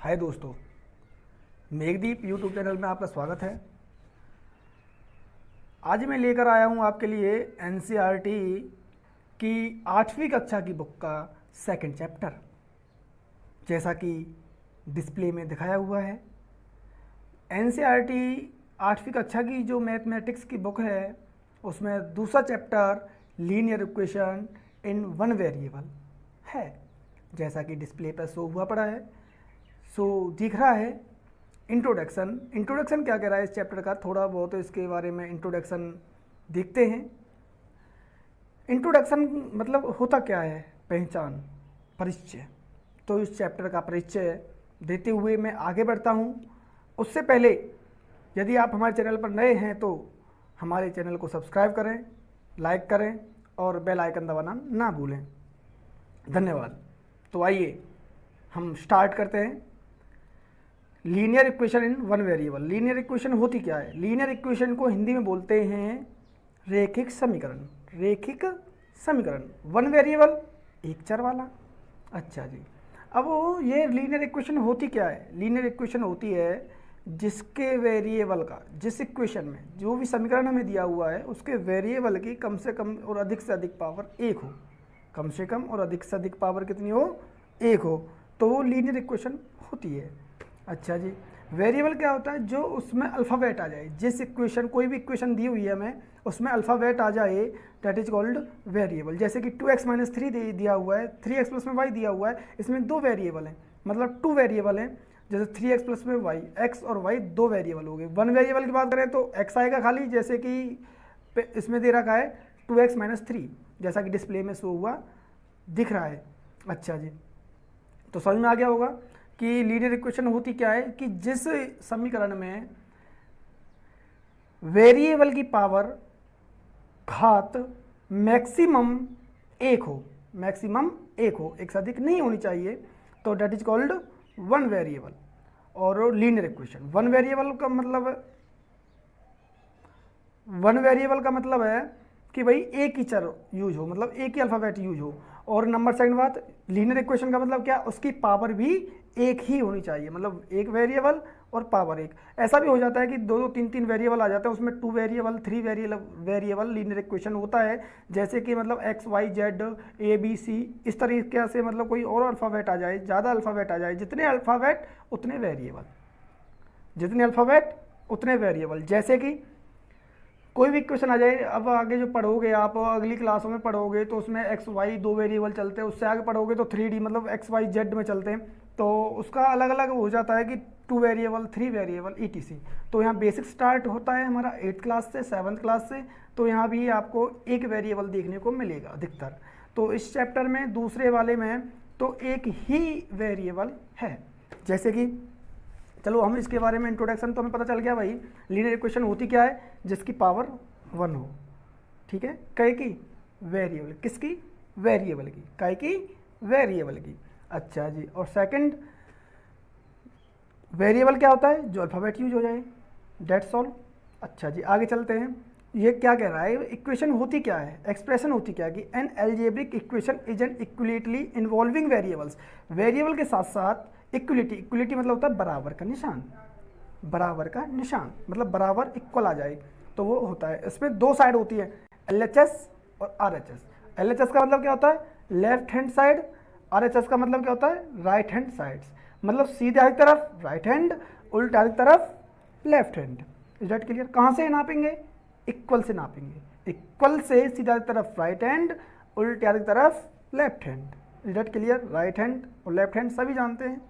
हाय दोस्तों, Meghdeep YouTube channel में आपका स्वागत है। आज मैं लेकर आया हूँ आपके लिए एनसीईआरटी की 8वीं कक्षा की बुक का सेकंड चैप्टर, जैसा कि डिस्प्ले में दिखाया हुआ है। एनसीईआरटी 8वीं कक्षा की जो मैथमेटिक्स की बुक है उसमें दूसरा chapter linear equation in one variable है, जैसा कि डिस्प्ले पर शो हुआ पड़ा है। दिख रहा है इंट्रोडक्शन क्या कह रहा है इस चैप्टर का, थोड़ा बहुत इसके बारे में इंट्रोडक्शन देखते हैं। इंट्रोडक्शन मतलब होता क्या है, पहचान, परिचय। तो इस चैप्टर का परिचय देते हुए मैं आगे बढ़ता हूँ। उससे पहले यदि आप हमारे चैनल पर नए हैं तो हमारे चैनल को सब्सक्राइब करें, लाइक करें और बेल आइकन दबाना ना भूलें। धन्यवाद। तो आइए हम स्टार्ट करते हैं। Linear equation in one variable. Linear equation होती क्या है? लीनियर इक्वेशन को हिंदी में बोलते हैं रैखिक समीकरण। रैखिक समीकरण, वन वेरिएबल, एक चर वाला। अच्छा जी, अब ये लीनियर इक्वेशन होती क्या है? लीनियर इक्वेशन होती है जिसके वेरिएबल का, जिस इक्वेशन में जो भी समीकरण हमें दिया हुआ है उसके वेरिएबल की कम से कम और अधिक से अधिक पावर एक हो। कम से कम और अधिक से अधिक पावर कितनी हो? एक हो, तो वो लीनियर इक्वेशन होती है। अच्छा जी, वेरिएबल क्या होता है? जो उसमें अल्फ़ाबेट आ जाए। जिस इक्वेशन, कोई भी इक्वेशन दी हुई है हमें, उसमें अल्फ़ाबेट आ जाए, दैट इज कॉल्ड वेरिएबल। जैसे कि 2x-3 दिया हुआ है, 3x प्लस में y दिया हुआ है, इसमें दो वेरिएबल हैं, मतलब टू वेरिएबल हैं। जैसे 3x प्लस में y, x और y दो वेरिएबल हो गए। वन वेरिएबल की बात करें तो x आएगा खाली, जैसे कि इसमें दे रखा है 2x-3, जैसा कि डिस्प्ले में शो हुआ दिख रहा है। अच्छा जी, तो समझ में आ गया होगा कि लीनियर इक्वेशन होती क्या है कि जिस समीकरण में वेरिएबल की पावर घात मैक्सिमम एक हो, मैक्सिमम एक हो, एक से अधिक नहीं होनी चाहिए, तो that is called one variable और लीनियर इक्वेशन। वन वेरिएबल का मतलब है कि भाई एक ही चर यूज हो, मतलब एक ही अल्फ़ाबेट यूज हो। और नंबर सेकंड बात, लीनियर इक्वेशन का मतलब क्या? उसकी पावर भी एक ही होनी चाहिए, मतलब एक वेरिएबल और पावर एक। ऐसा भी हो जाता है कि दो दो तीन तीन वेरिएबल आ जाते हैं, उसमें two variable, three variable linear equation होता है। जैसे कि मतलब X Y Z A B C, इस तरीके से, मतलब कोई और अल्फ़ाबेट आ जाए, ज़्यादा अल्फ़ाबेट आ जाए, जितने अल्फ़ाबेट उतने वेरिएबल, जितने अल्फ़ाबेट उतने वेरिएबल। जैसे कि कोई भी इक्वेशन आ जाए, अब आगे जो पढ़ोगे आप, अगली क्लासों में पढ़ोगे तो उसमें एक्स वाई दो वेरिएबल चलते हैं, उससे आगे पढ़ोगे तो 3D मतलब एक्स वाई जेड में चलते हैं, तो उसका अलग अलग हो जाता है कि to variable, three variable, ETC। तो यहाँ बेसिक स्टार्ट होता है हमारा 8th क्लास से, 7th क्लास से, तो यहाँ भी आपको एक वेरिएबल देखने को मिलेगा अधिकतर। तो इस चैप्टर में दूसरे वाले में तो एक ही वेरिएबल है। जैसे कि चलो हम इसके बारे में इंट्रोडक्शन तो हमें पता चल गया भाई, लीनियर इक्वेशन होती क्या है? जिसकी पावर वन हो, ठीक है, कई की वेरिएबल, किसकी? वेरिएबल की, कई की वेरिएबल की। अच्छा जी, और सेकंड वेरिएबल क्या होता है? जो अल्फ़ाबेट यूज हो जाए, डेट्स ऑल। अच्छा जी, आगे चलते हैं। ये क्या कह रहा है? इक्वेशन होती क्या है, एक्सप्रेशन होती क्या है कि an algebraic equation is an equality involving variables. Variable के साथ साथ इक्वलिटी, इक्वलिटी मतलब होता है बराबर का निशान, बराबर का निशान मतलब बराबर, इक्वल आ जाए तो वो होता है। इसमें दो साइड होती है, LHS और RHS। LHS का मतलब क्या होता है? Left hand side. RHS का मतलब क्या होता है? राइट हैंड साइड्स, मतलब सीधे आगे तरफ राइट हैंड, उल्टे आगे तरफ left hand. Is that clear? कहाँ से नापेंगे? इक्वल से नापेंगे, इक्वल से सीधे आगे तरफ राइट हैंड, उल्टे आगे तरफ left hand. Is that clear? Right hand और लेफ्ट हैंड सभी जानते हैं।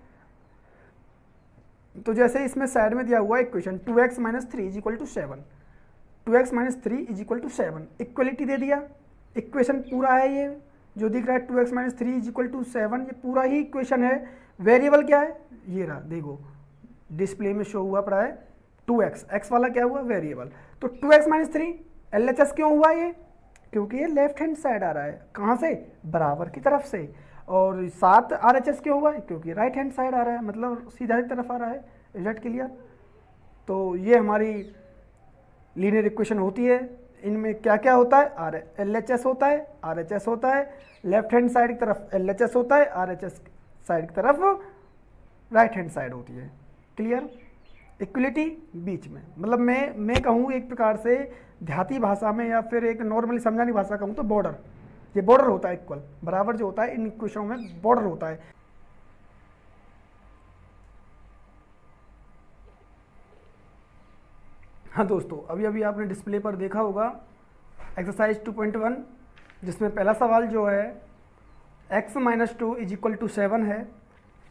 तो जैसे इसमें साइड में दिया हुआ equation 2x-3 is equal to 7, 2x-3 is equal to 7, equality दे दिया। इक्वेशन पूरा है ये जो दिख रहा है 2x-3 इज इक्वल टू 7, ये पूरा ही इक्वेशन है। वेरिएबल क्या है? ये रहा, देखो डिस्प्ले में शो हुआ पड़ा है 2x, x वाला क्या हुआ? वेरिएबल। तो 2x-3 LHS क्यों हुआ ये? क्योंकि ये लेफ्ट हैंड साइड आ रहा है, कहाँ से? बराबर की तरफ से। और 7 RHS क्यों हुआ? क्योंकि राइट हैंड साइड आ रहा है, मतलब सीधा की तरफ आ रहा है। Is that clear? तो ये हमारी लीनियर इक्वेशन होती है। इनमें क्या क्या होता है? LHS होता है, RHS होता है, लेफ्ट हैंड साइड की तरफ LHS होता है, RHS साइड की तरफ राइट हैंड साइड होती है। क्लियर? इक्वलिटी बीच में, मतलब मैं कहूँ एक प्रकार से देहाती भाषा में या फिर एक नॉर्मली समझानी भाषा कहूँ तो बॉर्डर, ये बॉर्डर होता है इक्वल, बराबर जो होता है इन इक्वेशनों में बॉर्डर होता है। हाँ दोस्तों, अभी अभी आपने डिस्प्ले पर देखा होगा एक्सरसाइज 2.1, जिसमें पहला सवाल जो है x - 2 = 7 है।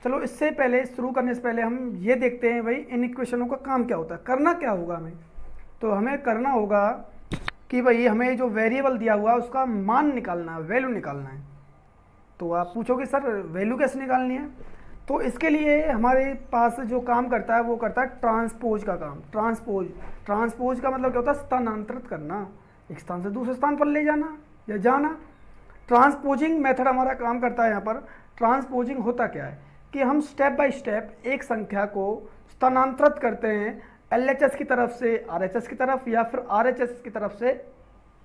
चलो इससे पहले, शुरू करने से पहले हम ये देखते हैं भाई इन इक्वेशनों का काम क्या होता है, करना क्या होगा हमें। तो हमें करना होगा कि भाई हमें जो वेरिएबल दिया हुआ है उसका मान निकालना है, वैल्यू निकालना है। तो आप पूछोगे सर वैल्यू कैसे निकालनी है, तो इसके लिए हमारे पास जो काम करता है वो करता है ट्रांसपोज का काम। ट्रांसपोज का मतलब क्या होता है, स्थानांतरित करना, एक स्थान से दूसरे स्थान पर ले जाना या जाना। ट्रांसपोजिंग मेथड हमारा काम करता है। यहाँ पर ट्रांसपोजिंग होता क्या है कि हम स्टेप बाय स्टेप एक संख्या को स्थानांतरित करते हैं LHS की तरफ से RHS की तरफ या फिर RHS की तरफ से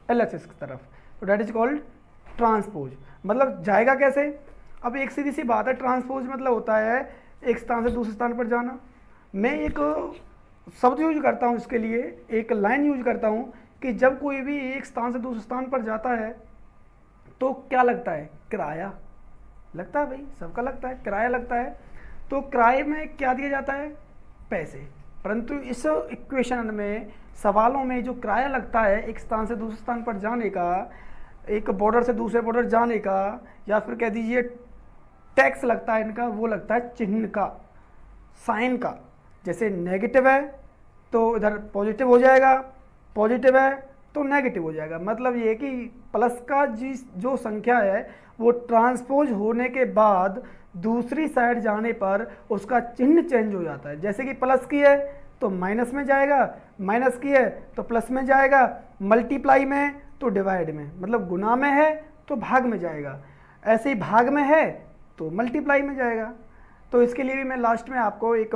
LHS की तरफ। तो डेट इज कॉल्ड ट्रांसपोज। मतलब जाएगा कैसे, अब एक सीधी सी बात है, ट्रांसपोज मतलब होता है एक स्थान से दूसरे स्थान पर जाना। मैं एक शब्द यूज करता हूँ इसके लिए, एक लाइन यूज करता हूँ कि जब कोई भी एक स्थान से दूसरे स्थान पर जाता है तो क्या लगता है, किराया लगता है भाई, सबका लगता है, किराया लगता है। तो किराए में क्या दिया जाता है, पैसे। परंतु इस इक्वेशन में, सवालों में जो किराया लगता है एक स्थान से दूसरे स्थान पर जाने का, एक बॉर्डर से दूसरे बॉर्डर जाने का, या फिर कह दीजिए टैक्स लगता है इनका, वो लगता है चिन्ह का, साइन का। जैसे नेगेटिव है तो इधर पॉजिटिव हो जाएगा, पॉजिटिव है तो नेगेटिव हो जाएगा। मतलब ये कि प्लस का जो संख्या है वो ट्रांसपोज होने के बाद दूसरी साइड जाने पर उसका चिन्ह चेंज हो जाता है। जैसे कि प्लस की है तो माइनस में जाएगा, माइनस की है तो प्लस में जाएगा, मल्टीप्लाई में तो डिवाइड में, मतलब गुना में है तो भाग में जाएगा, ऐसे ही भाग में है तो मल्टीप्लाई में जाएगा। तो इसके लिए भी मैं लास्ट में आपको एक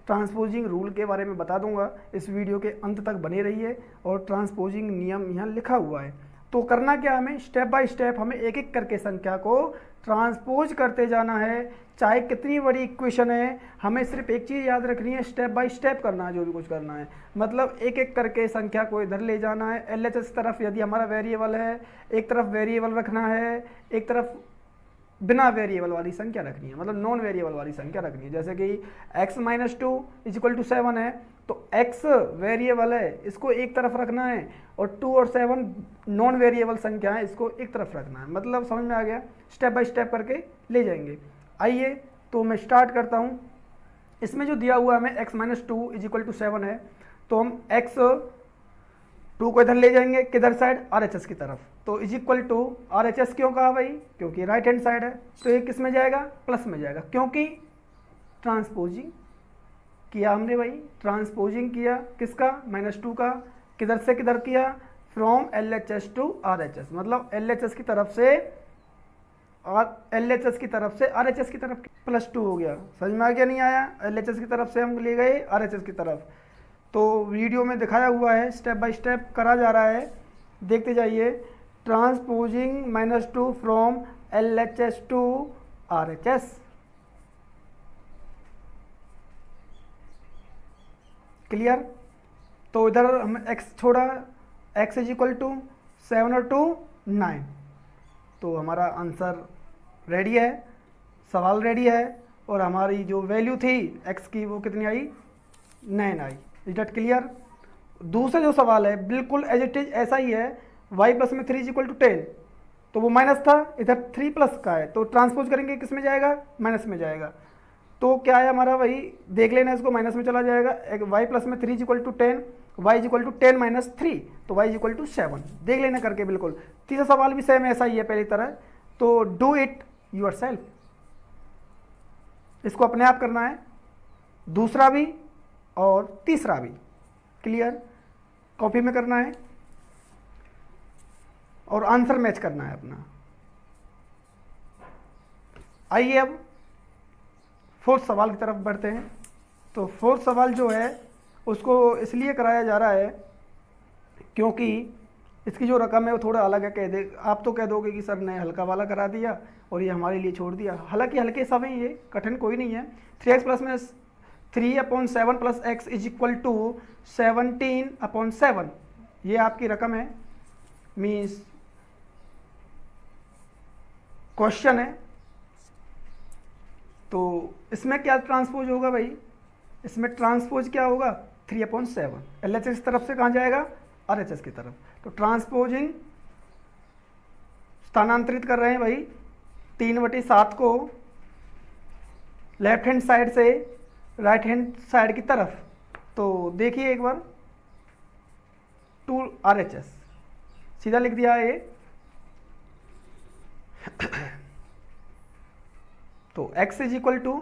ट्रांसपोजिंग रूल के बारे में बता दूंगा, इस वीडियो के अंत तक बने रहिए। और ट्रांसपोजिंग नियम यहाँ लिखा हुआ है। तो करना क्या, हमें स्टेप बाय स्टेप हमें एक एक करके संख्या को ट्रांसपोज करते जाना है, चाहे कितनी बड़ी इक्वेशन है। हमें सिर्फ एक चीज़ याद रखनी है, स्टेप बाय स्टेप करना है जो भी कुछ करना है। मतलब एक एक करके संख्या को इधर ले जाना है, LHS तरफ यदि हमारा वेरिएबल है, एक तरफ वेरिएबल रखना है, एक तरफ बिना वेरिएबल वाली संख्या रखनी है, मतलब नॉन वेरिएबल वाली संख्या रखनी है। जैसे कि x - 2 = 7 है, तो x वेरिएबल है, इसको एक तरफ रखना है, और 2 और 7 नॉन वेरिएबल संख्या है, इसको एक तरफ रखना है। मतलब समझ में आ गया, स्टेप बाय स्टेप करके ले जाएंगे। आइए तो मैं स्टार्ट करता हूँ। इसमें जो दिया हुआ हमें x - 2 = 7 है, तो हम x2 को इधर ले जाएंगे, किधर साइड, RHS की तरफ। तो = RHS क्यों कहा भाई, क्योंकि राइट हैंड साइड है, तो ये किस में जाएगा, प्लस में जाएगा, क्योंकि ट्रांसपोजिंग किया हमने भाई, ट्रांसपोजिंग किया किसका, -2 का, किधर से किधर किया, फ्रॉम LHS to RHS, मतलब LHS की तरफ से और LHS की तरफ से RHS की तरफ +2 हो गया। समझ में आ गया, नहीं आया, LHS की तरफ से हम ले गए RHS की तरफ। तो वीडियो में दिखाया हुआ है, स्टेप बाय स्टेप करा जा रहा है, देखते जाइए। Transposing -2 from LHS to RHS। Clear? तो इधर हम x छोड़ा, x = 7 और 2 9। तो हमारा आंसर रेडी है, सवाल रेडी है, और हमारी जो वैल्यू थी x की वो कितनी आई, 9 आई। Is that clear? दूसरा जो सवाल है बिल्कुल एज इट इज ऐसा ही है, y + 3 = 10, तो वो माइनस था, इधर 3 प्लस का है, तो ट्रांसपोज करेंगे किस में जाएगा, माइनस में जाएगा। तो क्या है हमारा, वही देख लेना, इसको माइनस में चला जाएगा। y + 3 = 10, y = 10 - 3, तो y = 7, देख लेना करके बिल्कुल। तीसरा सवाल भी सेम ऐसा ही है पहली तरह, तो डू इट यूर सेल्फ, इसको अपने आप करना है, दूसरा भी और तीसरा भी। क्लियर? कॉपी में करना है और आंसर मैच करना है अपना। आइए अब फोर्थ सवाल की तरफ बढ़ते हैं। तो फोर्थ सवाल जो है उसको इसलिए कराया जा रहा है क्योंकि इसकी जो रकम है वो थोड़ा अलग है, कह दे आप तो कह दोगे कि सर ने हल्का वाला करा दिया और ये हमारे लिए छोड़ दिया, हालांकि हल्के सब हैं, ये कठिन कोई नहीं है। 3x प्लस में 3/7 plus x is equal to 17/7, ये आपकी रकम है, मीन्स क्वेश्चन है। तो इसमें क्या ट्रांसपोज होगा भाई, इसमें ट्रांसपोज क्या होगा 3/7, LHS तरफ से कहाँ जाएगा RHS की तरफ, तो ट्रांसपोजिंग स्थानांतरित कर रहे हैं भाई 3/7 को लेफ्ट हैंड साइड से राइट हैंड साइड की तरफ। तो देखिए एक बार 2 RHS सीधा लिख दिया है ये। तो x is equal to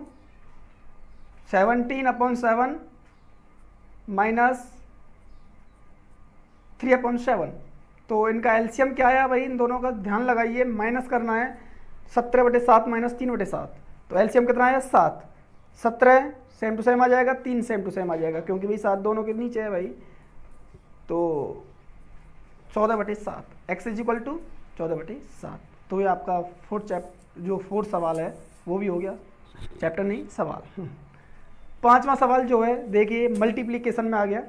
17/7 minus 3/7, तो इनका एलसीएम क्या आया भाई, इन दोनों का ध्यान लगाइए, माइनस करना है 17/7 माइनस 3/7, तो एलसीएम कितना आया 7, 17 सेम टू सेम आ जाएगा, 3 सेम टू सेम आ जाएगा क्योंकि भाई 7 दोनों के नीचे है भाई, तो 14/7, x इज इक्वल टू 14/7। तो ये आपका फोर्थ सवाल है वो भी हो गया, चैप्टर नहीं सवाल। पांचवा सवाल जो है देखिए मल्टीप्लीकेशन में आ गया।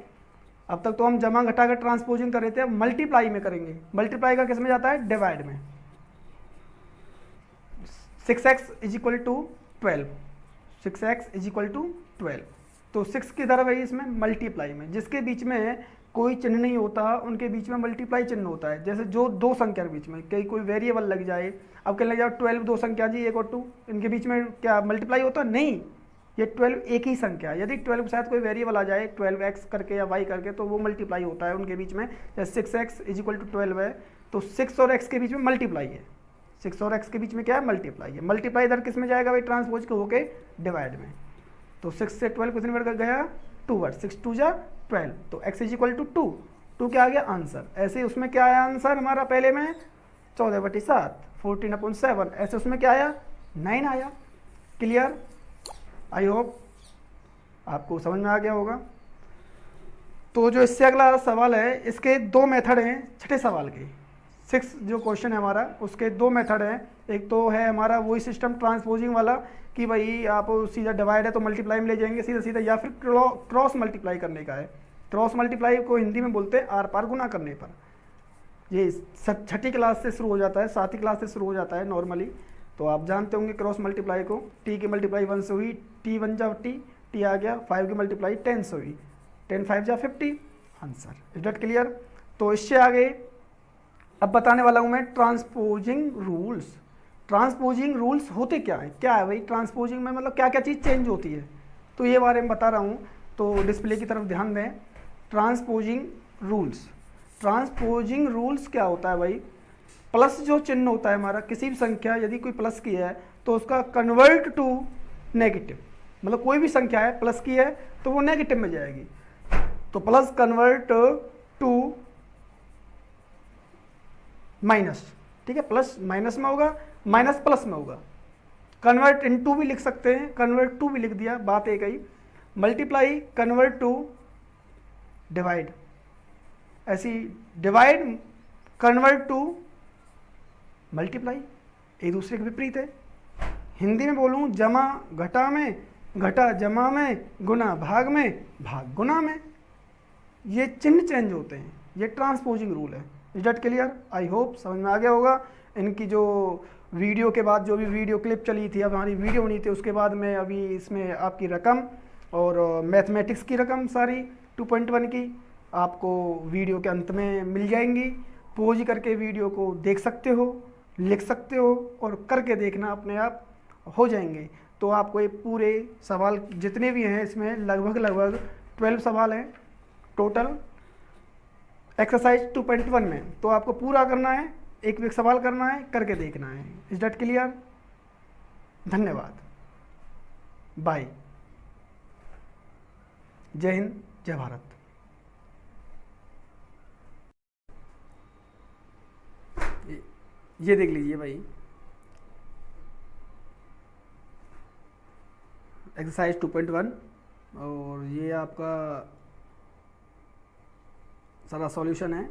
अब तक तो हम जमा घटा कर ट्रांसपोजिंग कर रहे थे, अब मल्टीप्लाई में करेंगे। मल्टीप्लाई का किस में जाता है, डिवाइड में। 6x is equal to 12, 6x is equal to 12, तो 6 किधर है भाई, इसमें मल्टीप्लाई में, जिसके बीच में कोई चिन्ह नहीं होता उनके बीच में मल्टीप्लाई चिन्ह होता है। जैसे जो दो संख्या के बीच में कहीं कोई वेरिएबल लग जाए, अब क्या लग जाए 12 दो संख्या जी 1 और 2, इनके बीच में क्या मल्टीप्लाई होता नहीं, ये 12 एक ही संख्या है। यदि 12 के साथ कोई वेरिएबल आ जाए 12x करके या y करके तो वो मल्टीप्लाई होता है उनके बीच में। जैसे 6x इज इक्वल टू 12 है तो 6 और x के बीच में मल्टीप्लाई है, 6 और x के बीच में क्या है, मल्टीप्लाई है। मल्टीप्लाई इधर किस में जाएगा भाई, ट्रांसपोज के होके डिवाइड में। तो 6 से 12 कितने वर्ड गया, 2 वर्ड, 6 2 जा 12, तो x इज इक्वल टू 2, 2 क्या आ गया आंसर। ऐसे उसमें क्या आया आंसर हमारा, पहले में 14/7 14/7, ऐसे उसमें क्या आया 9 आया। क्लियर, आई होप आपको समझ में आ गया होगा। तो जो इससे अगला सवाल है इसके दो मेथड हैं छठे सवाल के। 6 जो क्वेश्चन है हमारा उसके दो मेथड हैं। एक तो है हमारा वही सिस्टम ट्रांसपोजिंग वाला कि भाई आप सीधा डिवाइड है तो मल्टीप्लाई में ले जाएंगे सीधा सीधा, या फिर क्रॉस मल्टीप्लाई करने का है। क्रॉस मल्टीप्लाई को हिंदी में बोलते हैं आर पार गुना करने पर। ये छठी क्लास से शुरू हो जाता है, 7वीं क्लास से शुरू हो जाता है नॉर्मली, तो आप जानते होंगे क्रॉस मल्टीप्लाई को। टी की मल्टीप्लाई 1 से हुई, टी 1 जा टी आ गया, 5 की मल्टीप्लाई 10 से हुई, 10 5 जा 50 आंसर। Is that clear. तो इससे आगे अब बताने वाला हूँ मैं ट्रांसपोजिंग रूल्स। ट्रांसपोजिंग रूल्स होते क्या है भाई, ट्रांसपोजिंग में मतलब क्या क्या चीज़ चेंज होती है, तो ये बारे में बता रहा हूँ। तो डिस्प्ले की तरफ ध्यान दें। ट्रांसपोजिंग रूल्स, ट्रांसपोजिंग रूल्स क्या होता है भाई, प्लस जो चिन्ह होता है हमारा, किसी भी संख्या यदि कोई प्लस की है तो उसका कन्वर्ट टू नेगेटिव, मतलब कोई भी संख्या है प्लस की है तो वो नेगेटिव में जाएगी, तो प्लस कन्वर्ट टू माइनस, ठीक है, प्लस माइनस में होगा, माइनस प्लस में होगा। कन्वर्ट इनटू भी लिख सकते हैं, कन्वर्ट टू भी लिख दिया, बात एक ही। मल्टीप्लाई कन्वर्ट टू डिवाइड, ऐसी डिवाइड कन्वर्ट टू मल्टीप्लाई, एक दूसरे के विपरीत है। हिंदी में बोलूं जमा घटा में, घटा जमा में, गुना भाग में, भाग गुना में, ये चिन्ह चेंज होते हैं, ये ट्रांसपोजिंग रूल है। Is that clear, I hope समझ में आ गया होगा। इनकी जो वीडियो के बाद जो भी वीडियो क्लिप चली थी, अब हमारी वीडियो बनी थी, उसके बाद में अभी इसमें आपकी रकम और मैथमेटिक्स की रकम सारी 2.1 की आपको वीडियो के अंत में मिल जाएंगी। पॉज करके वीडियो को देख सकते हो, लिख सकते हो और करके देखना, अपने आप हो जाएंगे। तो आपको ये पूरे सवाल जितने भी हैं इसमें लगभग 12 सवाल हैं टोटल एक्सरसाइज 2.1 में, तो आपको पूरा करना है, एक एक सवाल करना है, करके देखना है। Is that clear. धन्यवाद, बाय, जय हिंद, जय भारत। ये देख लीजिए भाई एक्सरसाइज 2.1 और ये आपका सारा सॉल्यूशन है।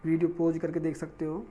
वीडियो पॉज करके देख सकते हो।